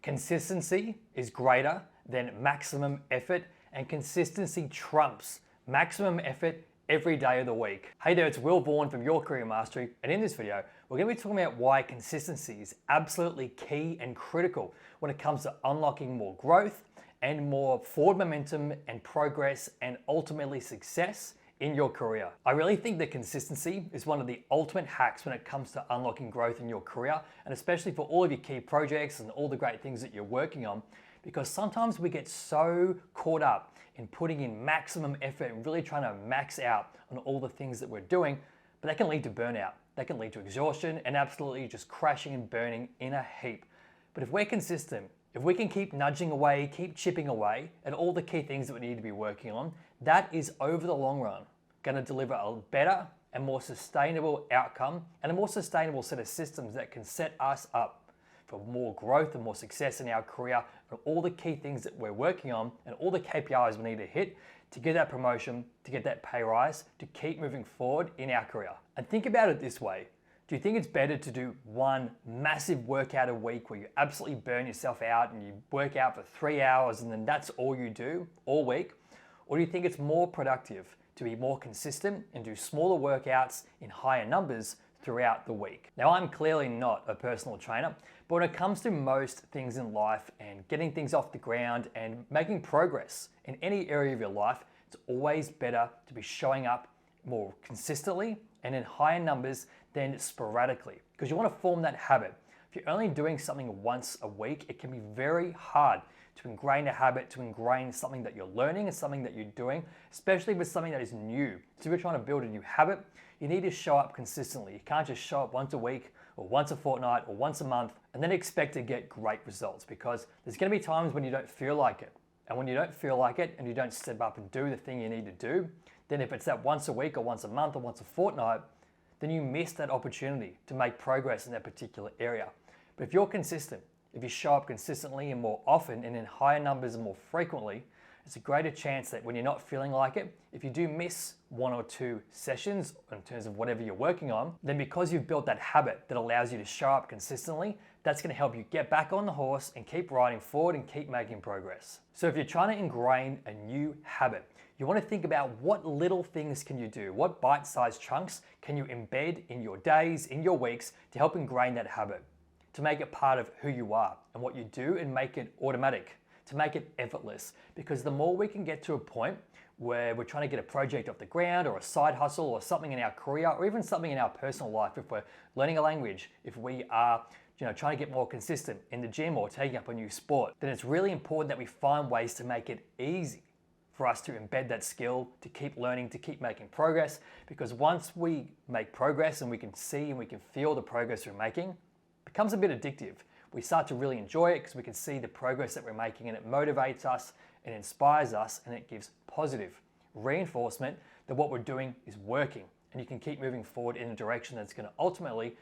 Consistency is greater than maximum effort, and consistency trumps maximum effort every day of the week. Hey there, it's Will Vaughan from Your Career Mastery, and in this video, we're going to be talking about why consistency is absolutely key and critical when it comes to unlocking more growth and more forward momentum and progress and ultimately success in your career. I really think that consistency is one of the ultimate hacks when it comes to unlocking growth in your career, and especially for all of your key projects and all the great things that you're working on, because sometimes we get so caught up in putting in maximum effort and really trying to max out on all the things that we're doing, but that can lead to burnout. That can lead to exhaustion and absolutely just crashing and burning in a heap. But if we're consistent, if we can keep nudging away, keep chipping away at all the key things that we need to be working on, that is over the long run going to deliver a better and more sustainable outcome and a more sustainable set of systems that can set us up for more growth and more success in our career for all the key things that we're working on and all the KPIs we need to hit to get that promotion, to get that pay rise, to keep moving forward in our career. And think about it this way. Do you think it's better to do one massive workout a week where you absolutely burn yourself out and you work out for 3 hours and then that's all you do all week? Or do you think it's more productive to be more consistent and do smaller workouts in higher numbers throughout the week? Now, I'm clearly not a personal trainer, but when it comes to most things in life and getting things off the ground and making progress in any area of your life, it's always better to be showing up more consistently and in higher numbers than sporadically, because you want to form that habit. If you're only doing something once a week, it can be very hard to ingrain a habit, to ingrain something that you're learning and something that you're doing, especially with something that is new. So if you're trying to build a new habit, you need to show up consistently. You can't just show up once a week or once a fortnight or once a month and then expect to get great results, because there's going to be times when you don't feel like it. And when you don't feel like it and you don't step up and do the thing you need to do, then if it's that once a week or once a month or once a fortnight, then you miss that opportunity to make progress in that particular area. But if you're consistent, if you show up consistently and more often and in higher numbers and more frequently, it's a greater chance that when you're not feeling like it, if you do miss 1 or 2 sessions in terms of whatever you're working on, then because you've built that habit that allows you to show up consistently, that's going to help you get back on the horse and keep riding forward and keep making progress. So if you're trying to ingrain a new habit, you want to think about what little things can you do, what bite-sized chunks can you embed in your days, in your weeks to help ingrain that habit, to make it part of who you are and what you do and make it automatic, to make it effortless. Because the more we can get to a point where we're trying to get a project off the ground or a side hustle or something in our career or even something in our personal life, if we're learning a language, if we are trying to get more consistent in the gym or taking up a new sport, then it's really important that we find ways to make it easy for us to embed that skill, to keep learning, to keep making progress. Because once we make progress and we can see and we can feel the progress we're making, becomes a bit addictive. We start to really enjoy it because we can see the progress that we're making and it motivates us, it inspires us, and it gives positive reinforcement that what we're doing is working, and you can keep moving forward in a direction that's going to ultimately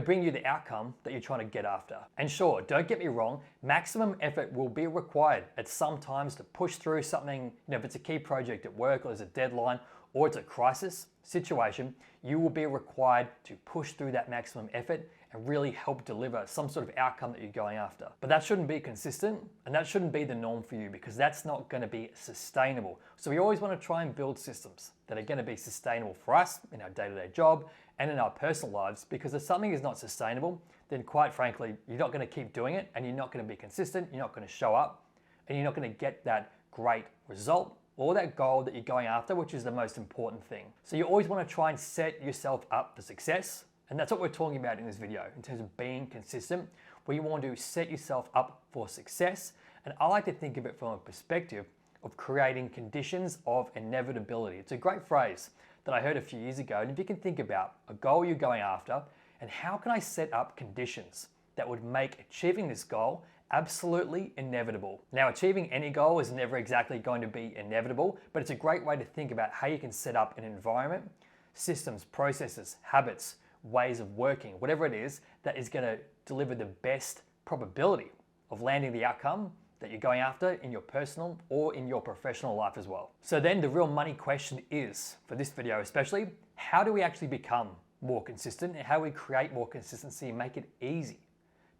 bring you the outcome that you're trying to get after. And sure, don't get me wrong, maximum effort will be required at some times to push through something. If it's a key project at work or there's a deadline or it's a crisis situation, you will be required to push through that maximum effort and really help deliver some sort of outcome that you're going after. But that shouldn't be consistent and that shouldn't be the norm for you, because that's not going to be sustainable. So we always want to try and build systems that are going to be sustainable for us in our day-to-day job and in our personal lives, because if something is not sustainable, then quite frankly, you're not going to keep doing it and you're not going to be consistent, you're not going to show up, and you're not going to get that great result or that goal that you're going after, which is the most important thing. So you always want to try and set yourself up for success. And that's what we're talking about in this video in terms of being consistent, where you want to set yourself up for success. And I like to think of it from a perspective of creating conditions of inevitability. It's a great phrase that I heard a few years ago. And if you can think about a goal you're going after and how can I set up conditions that would make achieving this goal absolutely inevitable. Now, achieving any goal is never exactly going to be inevitable, but it's a great way to think about how you can set up an environment, systems, processes, habits, ways of working, whatever it is that is going to deliver the best probability of landing the outcome that you're going after in your personal or in your professional life as well. So then the real money question is, for this video especially, how do we actually become more consistent and how we create more consistency and make it easy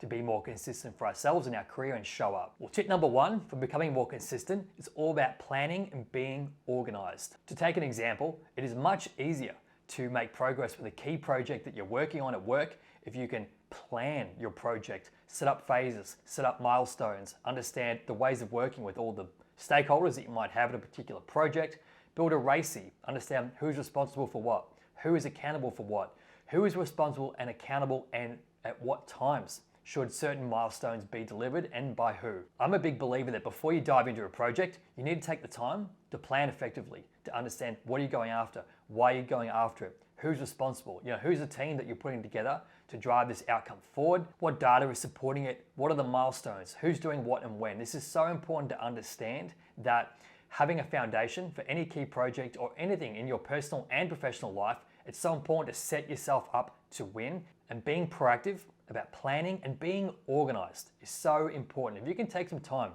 to be more consistent for ourselves in our career and show up? Well, tip number one for becoming more consistent is all about planning and being organized. To take an example, it is much easier to make progress with a key project that you're working on at work if you can plan your project, set up phases, set up milestones, understand the ways of working with all the stakeholders that you might have in a particular project, build a RACI, understand who's responsible for what, who is accountable for what, who is responsible and accountable and at what times should certain milestones be delivered and by who. I'm a big believer that before you dive into a project, you need to take the time to plan effectively, to understand what are you going after, why are you going after it, who's responsible, who's the team that you're putting together to drive this outcome forward, what data is supporting it, what are the milestones, who's doing what and when. This is so important to understand that having a foundation for any key project or anything in your personal and professional life, it's so important to set yourself up to win, and being proactive about planning and being organized is so important. If you can take some time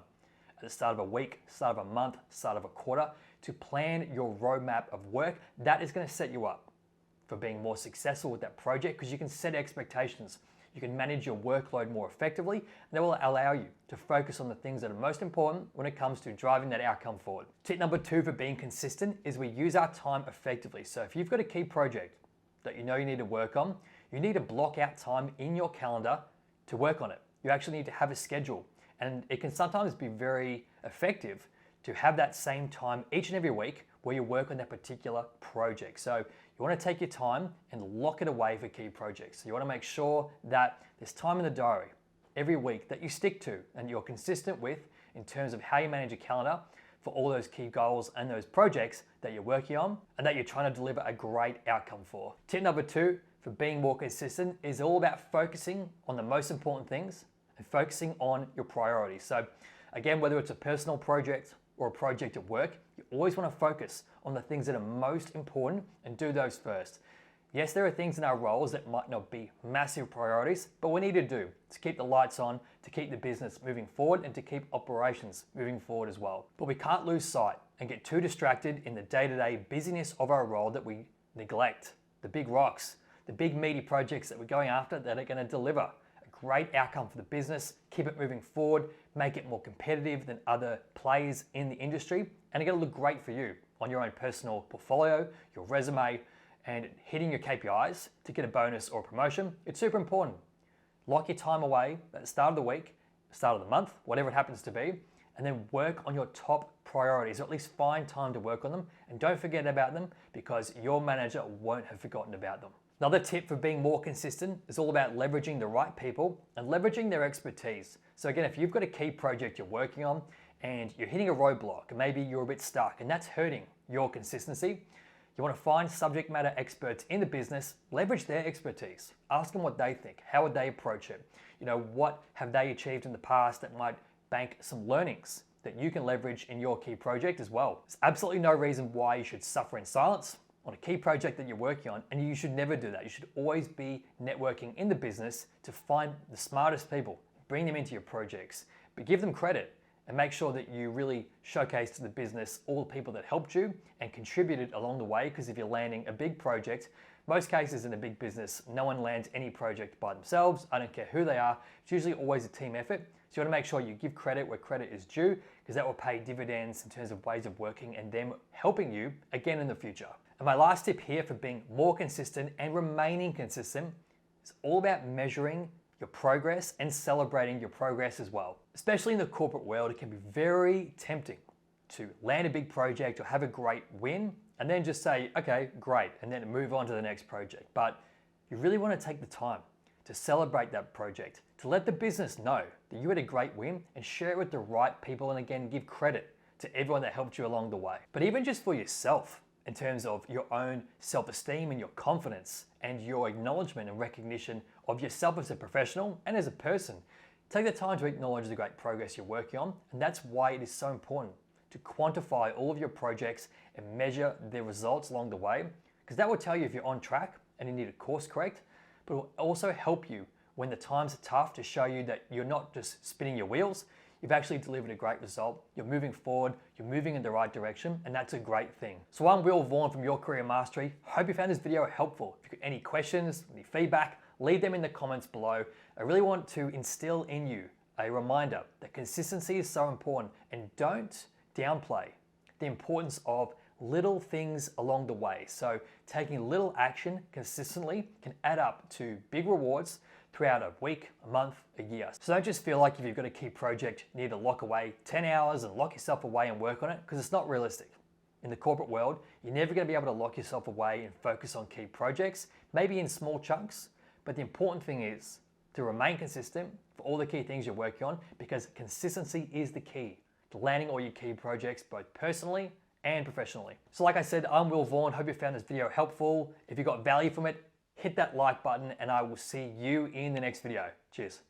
at the start of a week, start of a month, start of a quarter to plan your roadmap of work, that is going to set you up for being more successful with that project, because you can set expectations. You can manage your workload more effectively, and that will allow you to focus on the things that are most important when it comes to driving that outcome forward. Tip number two for being consistent is we use our time effectively. So if you've got a key project that you know you need to work on, you need to block out time in your calendar to work on it. You actually need to have a schedule, and it can sometimes be very effective to have that same time each and every week where you work on that particular project. So you want to take your time and lock it away for key projects. So you want to make sure that there's time in the diary every week that you stick to and you're consistent with in terms of how you manage your calendar for all those key goals and those projects that you're working on and that you're trying to deliver a great outcome for. Tip number two for being more consistent is all about focusing on the most important things and focusing on your priorities. So again, whether it's a personal project or a project at work, you always want to focus on the things that are most important and do those first. Yes, there are things in our roles that might not be massive priorities, but we need to do to keep the lights on, to keep the business moving forward, and to keep operations moving forward as well. But we can't lose sight and get too distracted in the day-to-day busyness of our role that we neglect the big rocks, the big meaty projects that we're going after that are going to deliver a great outcome for the business, keep it moving forward, make it more competitive than other players in the industry, and it's going to look great for you on your own personal portfolio, your resume, and hitting your KPIs to get a bonus or a promotion. It's super important. Lock your time away at the start of the week, start of the month, whatever it happens to be, and then work on your top priorities, or at least find time to work on them, and don't forget about them because your manager won't have forgotten about them. Another tip for being more consistent is all about leveraging the right people and leveraging their expertise. So again, if you've got a key project you're working on and you're hitting a roadblock, and maybe you're a bit stuck and that's hurting your consistency, you want to find subject matter experts in the business, leverage their expertise, ask them what they think, how would they approach it, what have they achieved in the past that might bank some learnings that you can leverage in your key project as well. There's absolutely no reason why you should suffer in silence on a key project that you're working on, and you should never do that. You should always be networking in the business to find the smartest people, bring them into your projects, but give them credit and make sure that you really showcase to the business all the people that helped you and contributed along the way, because if you're landing a big project, most cases in a big business, no one lands any project by themselves. I don't care who they are. It's usually always a team effort. So you want to make sure you give credit where credit is due, because that will pay dividends in terms of ways of working and them helping you again in the future. And my last tip here for being more consistent and remaining consistent is all about measuring your progress and celebrating your progress as well. Especially in the corporate world, it can be very tempting to land a big project or have a great win and then just say, okay, great, and then move on to the next project. But you really want to take the time to celebrate that project, to let the business know that you had a great win and share it with the right people, and again, give credit to everyone that helped you along the way. But even just for yourself, in terms of your own self-esteem and your confidence and your acknowledgement and recognition of yourself as a professional and as a person, take the time to acknowledge the great progress you're working on. And that's why it is so important to quantify all of your projects and measure their results along the way, because that will tell you if you're on track and you need to course correct, but it will also help you when the times are tough to show you that you're not just spinning your wheels, you've actually delivered a great result, you're moving forward, you're moving in the right direction, and that's a great thing. So I'm Will Vaughan from Your Career Mastery. Hope you found this video helpful. If you've got any questions, any feedback, leave them in the comments below. I really want to instill in you a reminder that consistency is so important, and don't downplay the importance of little things along the way. So taking little action consistently can add up to big rewards throughout a week, a month, a year. So don't just feel like if you've got a key project, you need to lock away 10 hours and lock yourself away and work on it, because it's not realistic. In the corporate world, you're never going to be able to lock yourself away and focus on key projects, maybe in small chunks, but the important thing is to remain consistent for all the key things you're working on, because consistency is the key to landing all your key projects, both personally and professionally. So like I said, I'm Will Vaughan. Hope you found this video helpful. If you got value from it, hit that like button, and I will see you in the next video. Cheers.